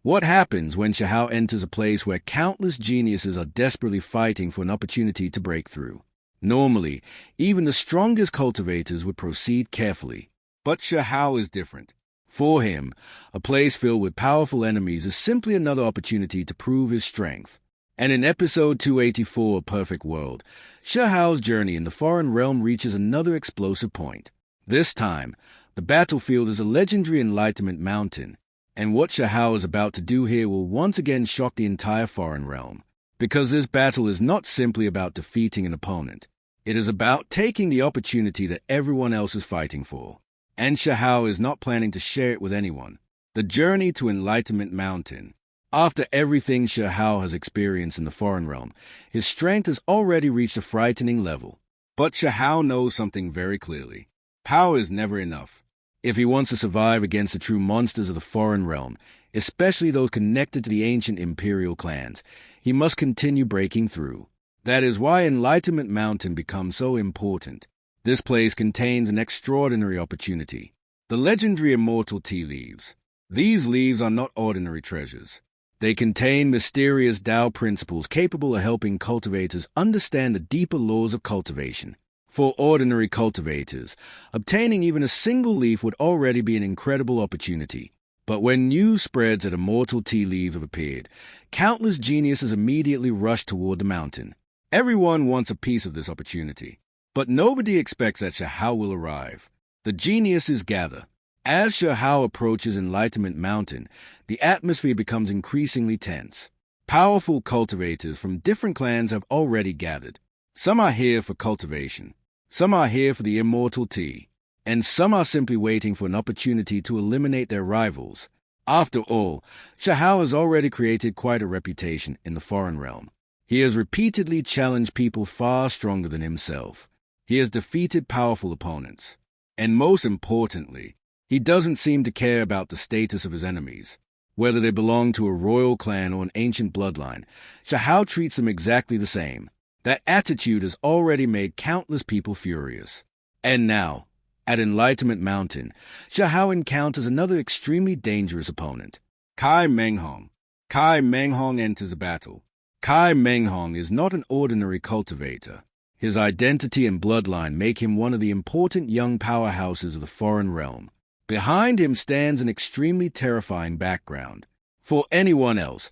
What happens when Shihao enters a place where countless geniuses are desperately fighting for an opportunity to break through? Normally, even the strongest cultivators would proceed carefully. But Shihao is different. For him, a place filled with powerful enemies is simply another opportunity to prove his strength. And in episode 284 of Perfect World, Shihao's journey in the foreign realm reaches another explosive point. This time, the battlefield is a legendary Enlightenment Mountain, and what Shihao is about to do here will once again shock the entire foreign realm. Because this battle is not simply about defeating an opponent. It is about taking the opportunity that everyone else is fighting for. And Shihao is not planning to share it with anyone. The journey to Enlightenment Mountain. After everything Shihao has experienced in the foreign realm, his strength has already reached a frightening level. But Shihao knows something very clearly. Power is never enough. If he wants to survive against the true monsters of the foreign realm, especially those connected to the ancient imperial clans, he must continue breaking through. That is why Enlightenment Mountain becomes so important. This place contains an extraordinary opportunity. The legendary immortal tea leaves. These leaves are not ordinary treasures. They contain mysterious Tao principles capable of helping cultivators understand the deeper laws of cultivation. For ordinary cultivators, obtaining even a single leaf would already be an incredible opportunity. But when news spreads that immortal tea leaves have appeared, countless geniuses immediately rush toward the mountain. Everyone wants a piece of this opportunity. But nobody expects that Shihao will arrive. The geniuses gather. As Shihao approaches Enlightenment Mountain, the atmosphere becomes increasingly tense. Powerful cultivators from different clans have already gathered. Some are here for cultivation. Some are here for the immortal tea, and some are simply waiting for an opportunity to eliminate their rivals. After all, Shihao has already created quite a reputation in the foreign realm. He has repeatedly challenged people far stronger than himself. He has defeated powerful opponents. And most importantly, he doesn't seem to care about the status of his enemies. Whether they belong to a royal clan or an ancient bloodline, Shihao treats them exactly the same. That attitude has already made countless people furious. And now, at Enlightenment Mountain, Shihao encounters another extremely dangerous opponent, Kai Menghong. Kai Menghong enters a battle. Kai Menghong is not an ordinary cultivator. His identity and bloodline make him one of the important young powerhouses of the foreign realm. Behind him stands an extremely terrifying background. For anyone else,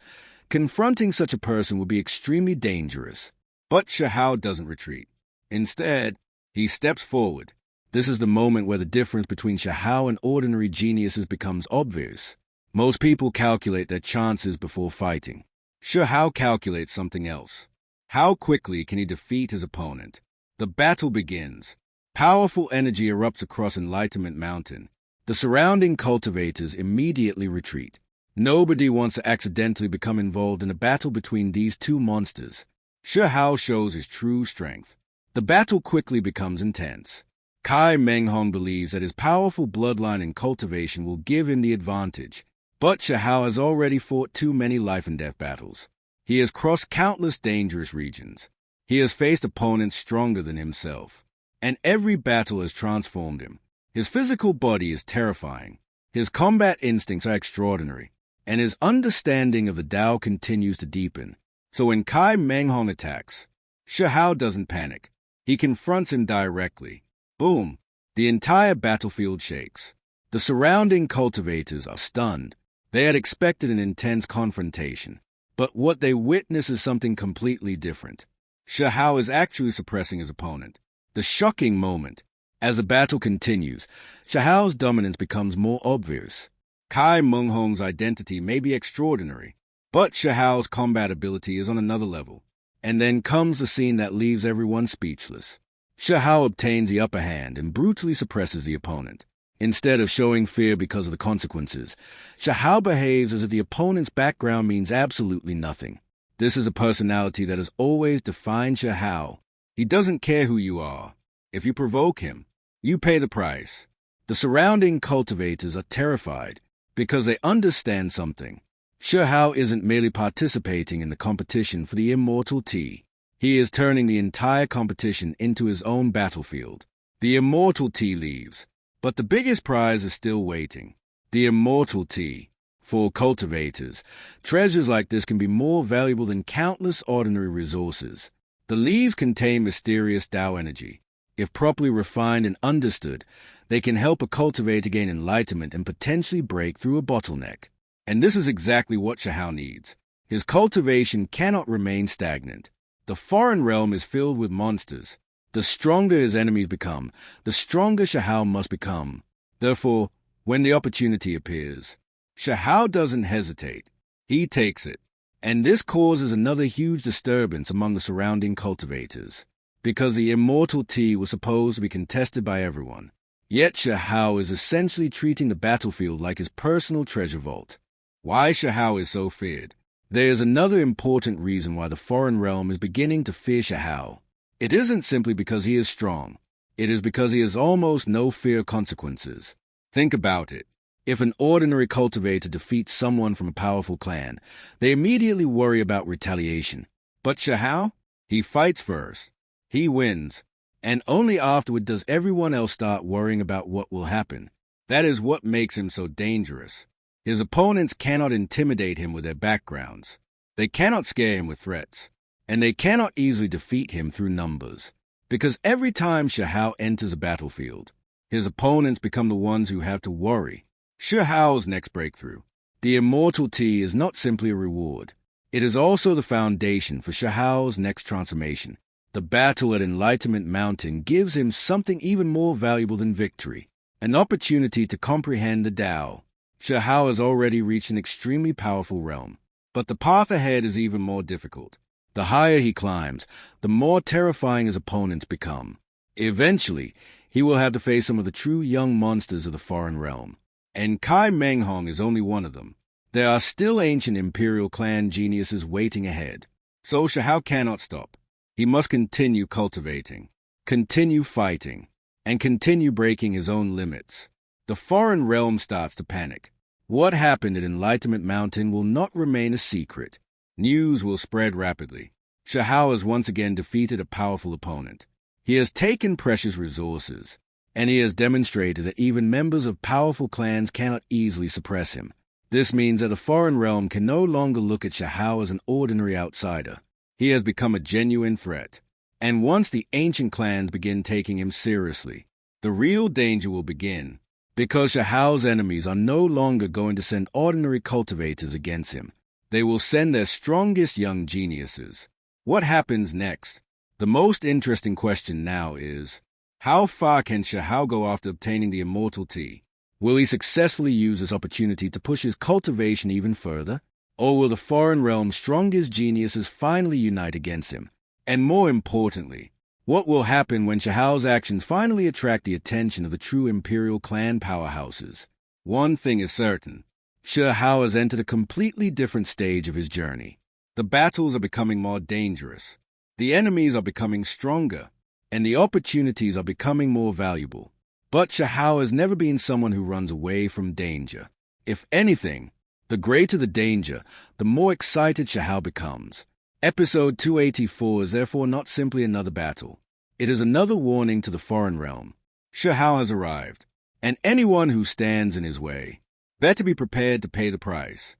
confronting such a person would be extremely dangerous. But Shihao doesn't retreat. Instead, he steps forward. This is the moment where the difference between Shihao and ordinary geniuses becomes obvious. Most people calculate their chances before fighting. Shihao calculates something else. How quickly can he defeat his opponent? The battle begins. Powerful energy erupts across Enlightenment Mountain. The surrounding cultivators immediately retreat. Nobody wants to accidentally become involved in a battle between these two monsters. Shihao shows his true strength. The battle quickly becomes intense. Kai Menghong believes that his powerful bloodline and cultivation will give him the advantage. But Shihao has already fought too many life-and-death battles. He has crossed countless dangerous regions. He has faced opponents stronger than himself. And every battle has transformed him. His physical body is terrifying. His combat instincts are extraordinary. And his understanding of the Tao continues to deepen. So when Kai Menghong attacks, Shihao doesn't panic. He confronts him directly. Boom! The entire battlefield shakes. The surrounding cultivators are stunned. They had expected an intense confrontation. But what they witness is something completely different. Shihao is actually suppressing his opponent. The shocking moment. As the battle continues, Shihao's dominance becomes more obvious. Kai Menghong's identity may be extraordinary, but Shihao's combat ability is on another level. And then comes the scene that leaves everyone speechless. Shihao obtains the upper hand and brutally suppresses the opponent. Instead of showing fear because of the consequences, Shihao behaves as if the opponent's background means absolutely nothing. This is a personality that has always defined Shihao. He doesn't care who you are. If you provoke him, you pay the price. The surrounding cultivators are terrified because they understand something. Shihao isn't merely participating in the competition for the immortal tea. He is turning the entire competition into his own battlefield. The immortal tea leaves, but the biggest prize is still waiting. The immortal tea. For cultivators, treasures like this can be more valuable than countless ordinary resources. The leaves contain mysterious Tao energy. If properly refined and understood, they can help a cultivator gain enlightenment and potentially break through a bottleneck. And this is exactly what Shihao needs. His cultivation cannot remain stagnant. The foreign realm is filled with monsters. The stronger his enemies become, the stronger Shihao must become. Therefore, when the opportunity appears, Shihao doesn't hesitate. He takes it. And this causes another huge disturbance among the surrounding cultivators, because the immortal tea was supposed to be contested by everyone. Yet Shihao is essentially treating the battlefield like his personal treasure vault. Why Shihao is so feared? There is another important reason why the foreign realm is beginning to fear Shihao. It isn't simply because he is strong. It is because he has almost no fear of consequences. Think about it. If an ordinary cultivator defeats someone from a powerful clan, they immediately worry about retaliation. But Shihao? He fights first. He wins. And only afterward does everyone else start worrying about what will happen. That is what makes him so dangerous. His opponents cannot intimidate him with their backgrounds. They cannot scare him with threats. And they cannot easily defeat him through numbers. Because every time Shihao enters a battlefield, his opponents become the ones who have to worry. Shihao's next breakthrough. The immortal tea is not simply a reward. It is also the foundation for Shihao's next transformation. The battle at Enlightenment Mountain gives him something even more valuable than victory, an opportunity to comprehend the Tao. Shihao has already reached an extremely powerful realm, but the path ahead is even more difficult. The higher he climbs, the more terrifying his opponents become. Eventually, he will have to face some of the true young monsters of the foreign realm. And Kai Menghong is only one of them. There are still ancient imperial clan geniuses waiting ahead. So Shihao cannot stop. He must continue cultivating, continue fighting, and continue breaking his own limits. The foreign realm starts to panic. What happened at Enlightenment Mountain will not remain a secret. News will spread rapidly. Shihao has once again defeated a powerful opponent. He has taken precious resources, and he has demonstrated that even members of powerful clans cannot easily suppress him. This means that the foreign realm can no longer look at Shihao as an ordinary outsider. He has become a genuine threat. And once the ancient clans begin taking him seriously, the real danger will begin, because Shihao's enemies are no longer going to send ordinary cultivators against him. They will send their strongest young geniuses. What happens next? The most interesting question now is, how far can Shihao go after obtaining the immortal tea? Will he successfully use this opportunity to push his cultivation even further? Or will the foreign realm's strongest geniuses finally unite against him? And more importantly, what will happen when Shihao's actions finally attract the attention of the true imperial clan powerhouses? One thing is certain. Shihao has entered a completely different stage of his journey. The battles are becoming more dangerous. The enemies are becoming stronger. And the opportunities are becoming more valuable. But Shihao has never been someone who runs away from danger. If anything, the greater the danger, the more excited Shihao becomes. Episode 284 is therefore not simply another battle. It is another warning to the foreign realm. Shihao has arrived, and anyone who stands in his way better be prepared to pay the price.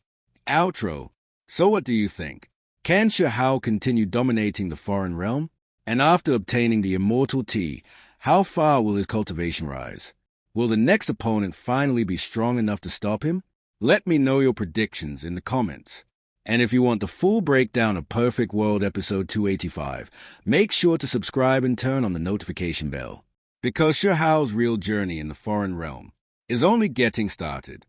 Outro. So what do you think? Can Shihao continue dominating the foreign realm? And after obtaining the immortal tea, how far will his cultivation rise? Will the next opponent finally be strong enough to stop him? Let me know your predictions in the comments. And if you want the full breakdown of Perfect World episode 285, make sure to subscribe and turn on the notification bell. Because Shihao's real journey in the foreign realm is only getting started.